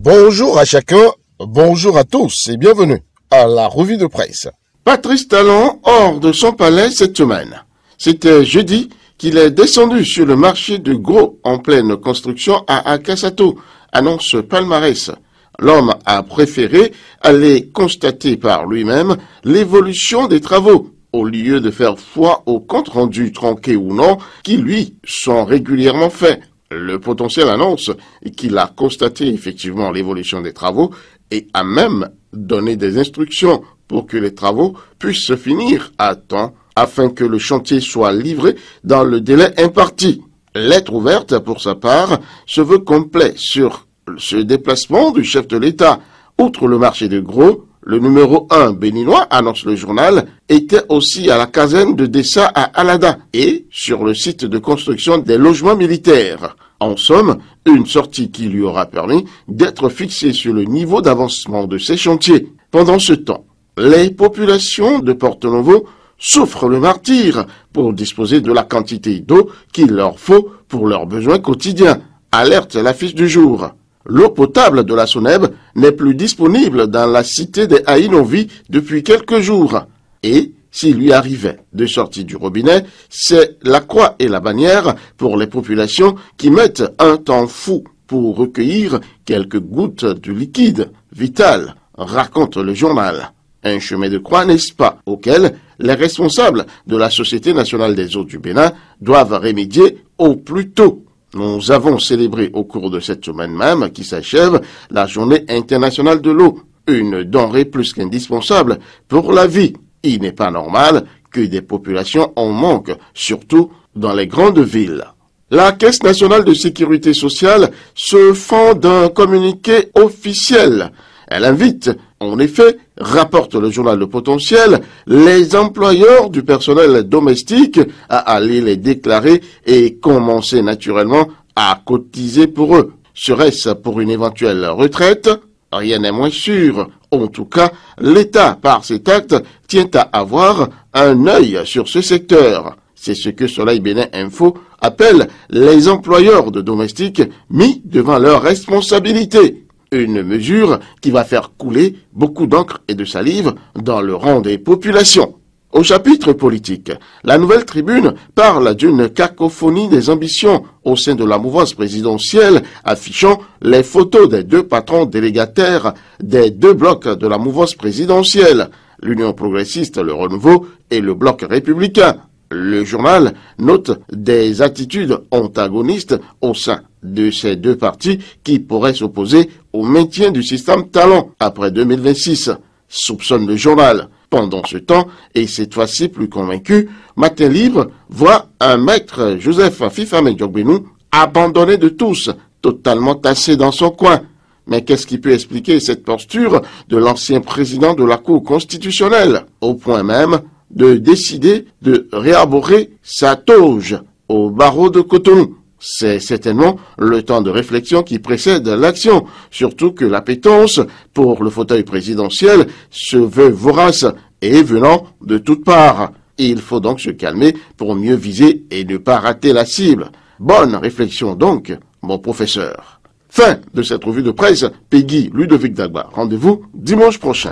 Bonjour à chacun, bonjour à tous et bienvenue à la revue de presse. Patrice Talon hors de son palais cette semaine. C'était jeudi qu'il est descendu sur le marché de Gros en pleine construction à Akasato, annonce Palmarès. L'homme a préféré aller constater par lui-même l'évolution des travaux, au lieu de faire foi aux comptes rendus tronqués ou non, qui lui sont régulièrement faits. Le potentiel annonce qu'il a constaté effectivement l'évolution des travaux et a même donné des instructions pour que les travaux puissent se finir à temps afin que le chantier soit livré dans le délai imparti. Lettre ouverte pour sa part se veut complet sur ce déplacement du chef de l'État. Outre le marché de Gros, le numéro 1 béninois, annonce le journal, était aussi à la caserne de Dessa à Alada et sur le site de construction des logements militaires. En somme, une sortie qui lui aura permis d'être fixé sur le niveau d'avancement de ces chantiers. Pendant ce temps, les populations de Porto-Novo souffrent le martyre pour disposer de la quantité d'eau qu'il leur faut pour leurs besoins quotidiens. Alerte l'affiche du jour. L'eau potable de la Soneb n'est plus disponible dans la cité des Haïnovi depuis quelques jours. Et, s'il lui arrivait de sortir du robinet, c'est la croix et la bannière pour les populations qui mettent un temps fou pour recueillir quelques gouttes de liquide vital, raconte le journal. Un chemin de croix, n'est-ce pas, auquel les responsables de la Société nationale des eaux du Bénin doivent remédier au plus tôt. Nous avons célébré au cours de cette semaine même qui s'achève la Journée internationale de l'eau, une denrée plus qu'indispensable pour la vie. Il n'est pas normal que des populations en manquent, surtout dans les grandes villes. La Caisse nationale de sécurité sociale se fend d'un communiqué officiel. Elle invite, en effet, rapporte le journal Le Potentiel, les employeurs du personnel domestique à aller les déclarer et commencer naturellement à cotiser pour eux. Serait-ce pour une éventuelle retraite? Rien n'est moins sûr. En tout cas, l'État, par cet acte, tient à avoir un œil sur ce secteur. C'est ce que Soleil Bénin Info appelle les employeurs de domestiques mis devant leurs responsabilités. Une mesure qui va faire couler beaucoup d'encre et de salive dans le rang des populations. Au chapitre politique, la Nouvelle Tribune parle d'une cacophonie des ambitions au sein de la mouvance présidentielle, affichant les photos des deux patrons délégataires des deux blocs de la mouvance présidentielle, l'Union progressiste, le Renouveau et le Bloc républicain. Le journal note des attitudes antagonistes au sein de ces deux partis qui pourraient s'opposer au maintien du système Talon après 2026, soupçonne le journal. Pendant ce temps, et cette fois-ci plus convaincu, Matin Libre voit un maître Joseph Fifame Djokbenou abandonné de tous, totalement tassé dans son coin. Mais qu'est-ce qui peut expliquer cette posture de l'ancien président de la Cour constitutionnelle, au point même de décider de réarborer sa toge au barreau de Cotonou? C'est certainement le temps de réflexion qui précède l'action, surtout que l'appétence pour le fauteuil présidentiel se veut vorace et venant de toutes parts. Il faut donc se calmer pour mieux viser et ne pas rater la cible. Bonne réflexion donc, mon professeur. Fin de cette revue de presse, Peggy Ludovic Dagba. Rendez-vous dimanche prochain.